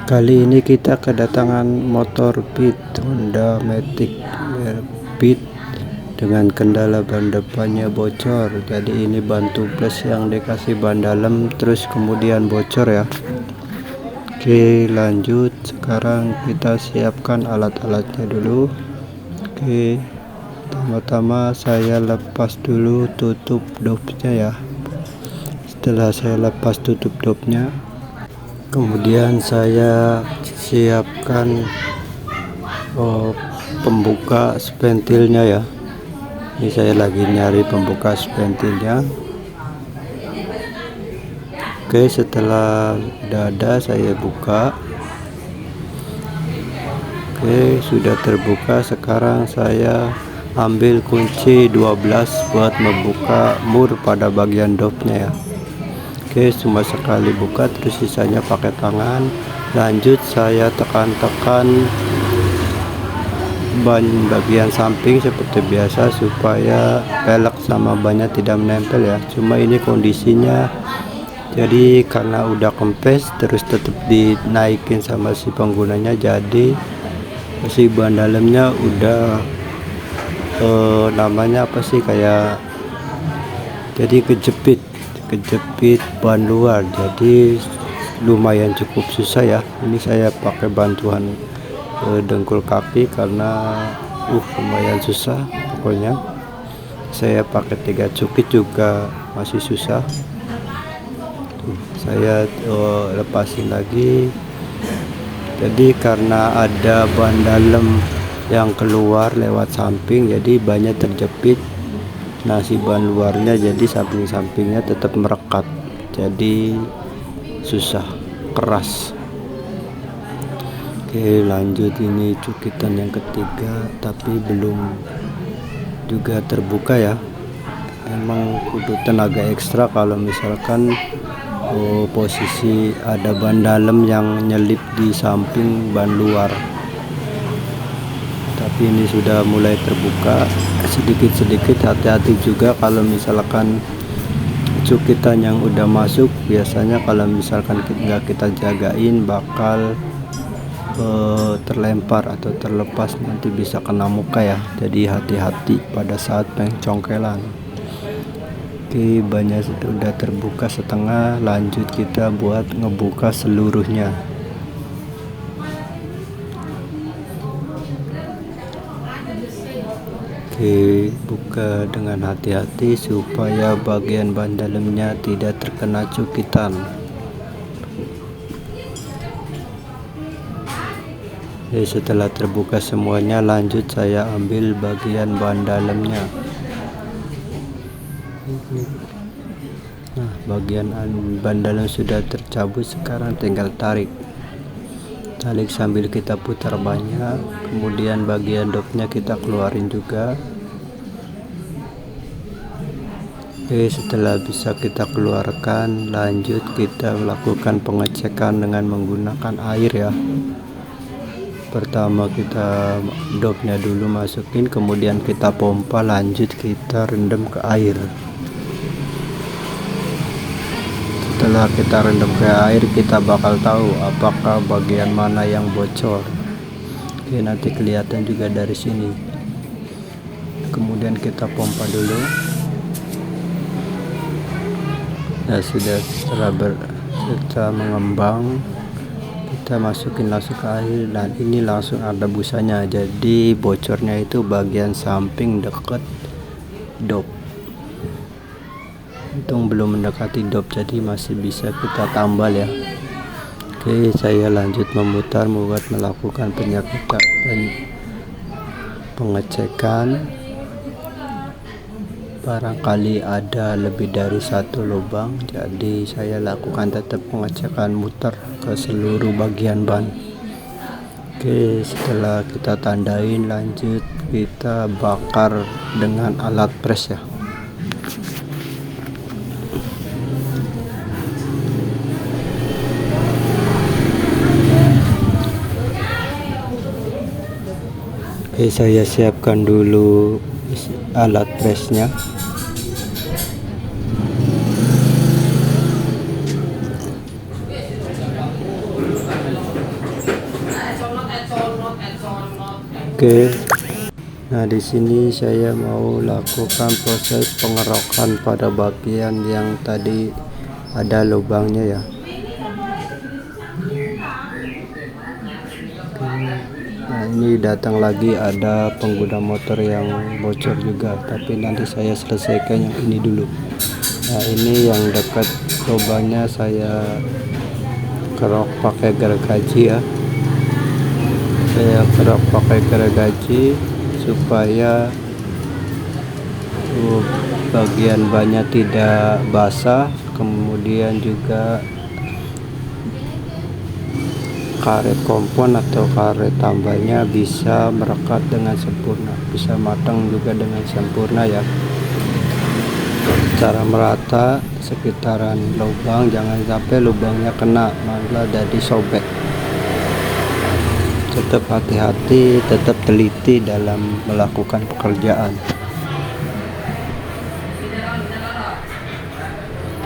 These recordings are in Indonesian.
Kali ini kita kedatangan motor Beat Honda Matic Beat dengan kendala ban depannya bocor. Jadi ini ban tubeless yang dikasih ban dalam terus kemudian bocor ya. Oke, lanjut. Sekarang kita siapkan alat-alatnya dulu. Oke, pertama-tama saya lepas dulu tutup dopnya ya. Setelah saya lepas tutup dopnya, kemudian saya siapkan pembuka spentilnya ya. Ini saya lagi nyari pembuka spentilnya. Oke, setelah udah ada saya buka. Oke, sudah terbuka. Sekarang saya ambil kunci 12 buat membuka mur pada bagian dopnya ya. Oke, cuma sekali buka, terus sisanya pakai tangan. Lanjut saya tekan-tekan ban bagian samping seperti biasa supaya pelek sama bannya tidak menempel ya. Cuma ini kondisinya, jadi karena udah kempes terus tetap dinaikin sama si penggunanya, jadi si ban dalamnya udah namanya apa sih, kayak jadi kejepit ban luar, jadi lumayan cukup susah ya. Ini saya pakai bantuan dengkul kaki karena lumayan susah. Pokoknya saya pakai 3 cukit juga masih susah. Saya lepasin lagi. Jadi karena ada ban dalam yang keluar lewat samping, jadi bannya terjepit. Nah, si ban luarnya jadi samping-sampingnya tetap merekat, jadi susah, keras. Oke, lanjut. Ini cukitan yang ketiga tapi belum juga terbuka ya. Emang kudu tenaga ekstra kalau misalkan posisi ada ban dalam yang nyelip di samping ban luar. Tapi ini sudah mulai terbuka sedikit-sedikit. Hati-hati juga kalau misalkan cukitan yang udah masuk, biasanya kalau misalkan nggak kita jagain bakal terlempar atau terlepas, nanti bisa kena muka ya. Jadi hati-hati pada saat pencongkelan. Oke, bannya sudah terbuka setengah. Lanjut kita buat ngebuka seluruhnya. Oke, buka dengan hati-hati supaya bagian ban dalamnya tidak terkena cukitan. Oke, setelah terbuka semuanya, lanjut saya ambil bagian ban dalamnya. Nah, bagian ban dalam sudah tercabut, sekarang tinggal tarik sambil kita putar banyak. Kemudian bagian dopnya kita keluarin juga. Oke, setelah bisa kita keluarkan, lanjut kita melakukan pengecekan dengan menggunakan air ya. Pertama kita dopnya dulu masukin, kemudian kita pompa, lanjut kita rendam ke air. Setelah kita rendam ke air, kita bakal tahu apakah bagian mana yang bocor. Oke, nanti kelihatan juga dari sini. Kemudian kita pompa dulu. Nah, setelah mengembang, kita masukin langsung ke air, dan ini langsung ada busanya. Jadi bocornya itu bagian samping dekat dop. Untung belum mendekati dop, jadi masih bisa kita tambal ya. Oke, saya lanjut memutar buat melakukan pengecekan. Barangkali ada lebih dari 1 lubang, jadi saya lakukan tetap pengecekan muter ke seluruh bagian ban. Oke, setelah kita tandain, lanjut kita bakar dengan alat pres ya. Oke, saya siapkan dulu alat presnya. Oke. Nah, di sini saya mau lakukan proses pengerokan pada bagian yang tadi ada lubangnya ya. Nah, ini datang lagi ada pengguna motor yang bocor juga, tapi nanti saya selesaikan yang ini dulu. Nah, ini yang dekat lubangnya saya kerok pakai gergaji ya. Saya kerok pakai gergaji supaya bagian bannya tidak basah, kemudian juga karet kompon atau karet tambahnya bisa merekat dengan sempurna, bisa matang juga dengan sempurna ya, secara merata sekitaran lubang, jangan sampai lubangnya kena malah jadi sobek. Tetap hati-hati, tetap teliti dalam melakukan pekerjaan.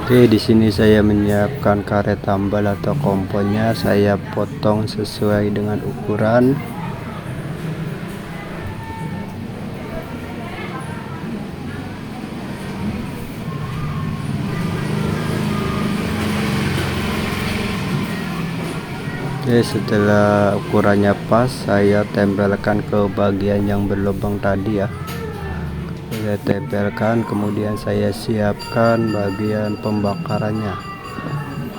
Oke, di sini saya menyiapkan karet tambal atau komponnya, saya potong sesuai dengan ukuran. Oke, setelah ukurannya pas, saya tempelkan ke bagian yang berlubang tadi ya. Saya tempelkan, kemudian saya siapkan bagian pembakarannya.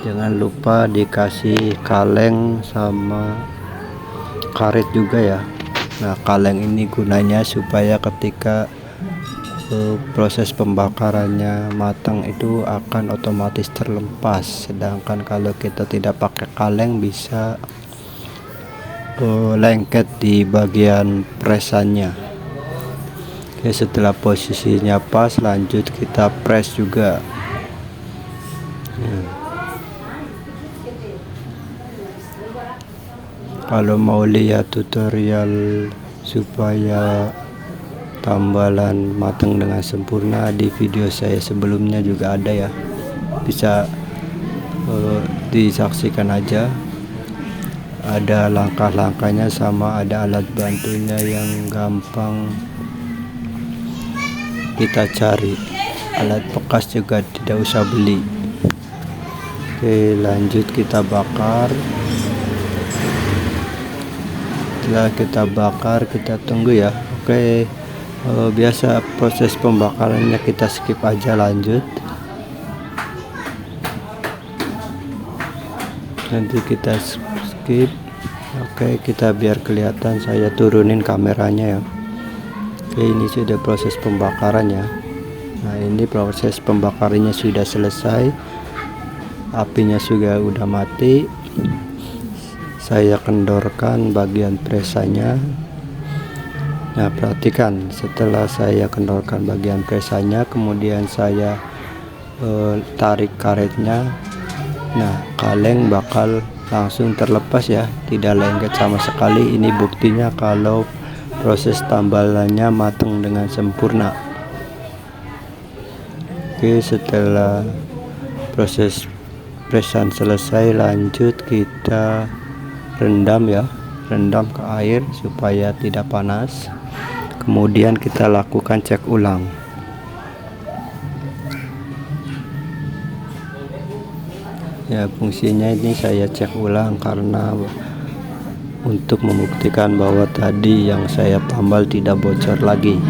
Jangan lupa dikasih kaleng sama karet juga ya. Nah, kaleng ini gunanya supaya ketika proses pembakarannya matang itu akan otomatis terlepas, sedangkan kalau kita tidak pakai kaleng bisa lengket di bagian presannya. Oke, setelah posisinya pas, lanjut kita press juga ya. Kalau mau lihat tutorial supaya tambalan matang dengan sempurna, di video saya sebelumnya juga ada ya, bisa disaksikan aja. Ada langkah-langkahnya sama ada alat bantunya yang gampang kita cari. Alat bekas juga tidak usah beli. Oke, lanjut kita bakar. Setelah kita bakar, kita tunggu ya. Oke, biasa proses pembakarannya kita skip aja, lanjut nanti kita skip. Oke, kita biar kelihatan, saya turunin kameranya ya. Oke, ini sudah proses pembakarannya. Nah, ini proses pembakarannya sudah selesai, apinya juga udah mati. Saya kendorkan bagian presanya. Nah, perhatikan, setelah saya kendorkan bagian presanya, kemudian saya tarik karetnya. Nah, kaleng bakal langsung terlepas ya, tidak lengket sama sekali. Ini buktinya kalau proses tambalannya matang dengan sempurna. Oke, setelah proses presan selesai, lanjut kita rendam ya, rendam ke air supaya tidak panas. Kemudian kita lakukan cek ulang. Ya, fungsinya ini saya cek ulang karena untuk membuktikan bahwa tadi yang saya tambal tidak bocor lagi.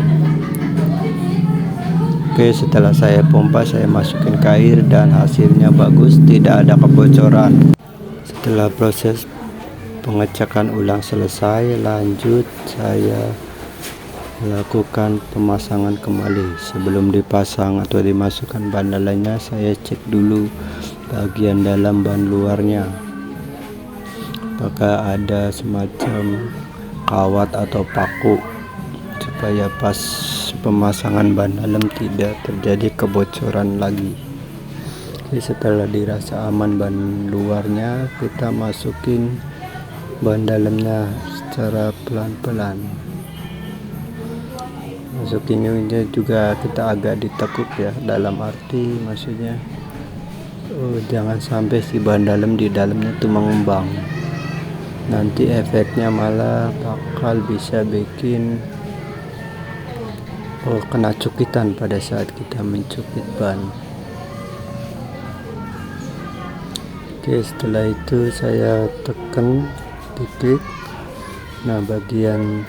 Oke, setelah saya pompa, saya masukin ke air dan hasilnya bagus, tidak ada kebocoran. Setelah proses pengecekan ulang selesai, lanjut saya lakukan pemasangan kembali. Sebelum dipasang atau dimasukkan ban dalamnya, saya cek dulu bagian dalam ban luarnya, apakah ada semacam kawat atau paku, supaya pas pemasangan ban dalam tidak terjadi kebocoran lagi. Jadi setelah dirasa aman ban luarnya, kita masukin ban dalamnya secara pelan-pelan. Masukinnya juga kita agak ditekuk ya, dalam arti maksudnya jangan sampai si ban dalam di dalamnya itu mengembang. nanti efeknya malah bakal bisa bikin kena cukitan pada saat kita mencukit ban. Oke, setelah itu saya tekan titik. Nah, bagian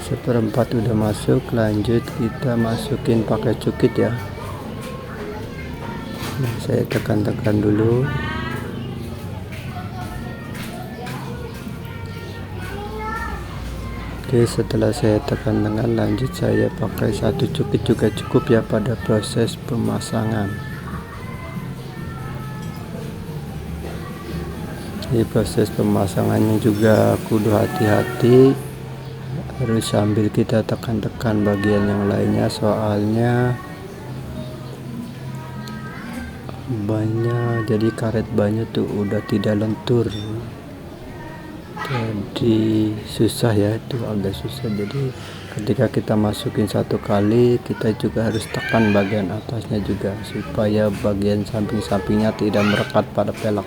seperempat udah masuk, lanjut kita masukin pakai cukit ya. Nah, saya tekan-tekan dulu. Oke, setelah saya tekan-tekan, lanjut saya pakai satu cukit juga cukup ya pada proses pemasangan. Di proses pemasangannya juga kudu hati-hati, harus sambil kita tekan-tekan bagian yang lainnya, soalnya banyak, jadi karet bannya tuh udah tidak lentur, jadi susah ya, itu agak susah. Jadi ketika kita masukin satu kali, kita juga harus tekan bagian atasnya juga supaya bagian samping-sampingnya tidak merekat pada pelek.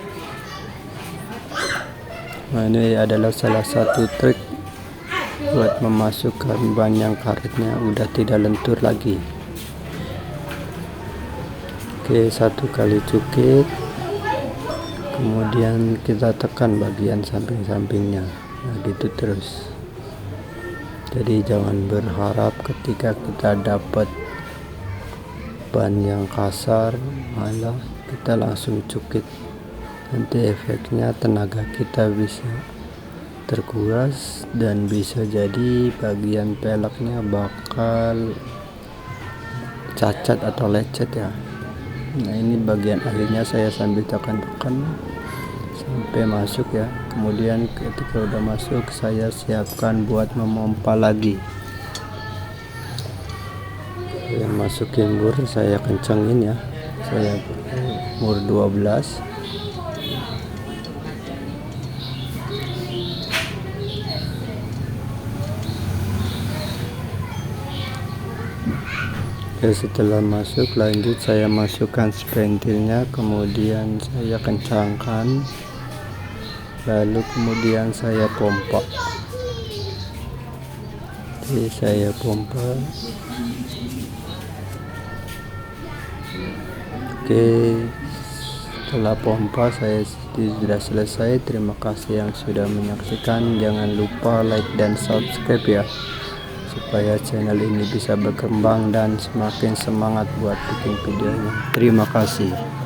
Nah, ini adalah salah satu trik buat memasukkan ban yang karetnya udah tidak lentur lagi. Oke, satu kali cukit, kemudian kita tekan bagian samping-sampingnya. Nah, gitu terus. Jadi jangan berharap ketika kita dapat ban yang kasar malah kita langsung cukit. Nanti efeknya tenaga kita bisa terkuras dan bisa jadi bagian peleknya bakal cacat atau lecet ya. Nah, ini bagian akhirnya saya sambil tekan-tekan sampai masuk ya. Kemudian ketika udah masuk, saya siapkan buat memompa lagi. Saya masukin bor, saya kencengin ya. Saya bor 12. Setelah masuk, lanjut saya masukkan spentilnya, kemudian saya kencangkan, lalu kemudian saya pompa. Jadi saya pompa. Oke, setelah pompa saya sudah selesai. Terima kasih yang sudah menyaksikan. Jangan lupa like dan subscribe ya, supaya channel ini bisa berkembang dan semakin semangat buat bikin videonya. Terima kasih.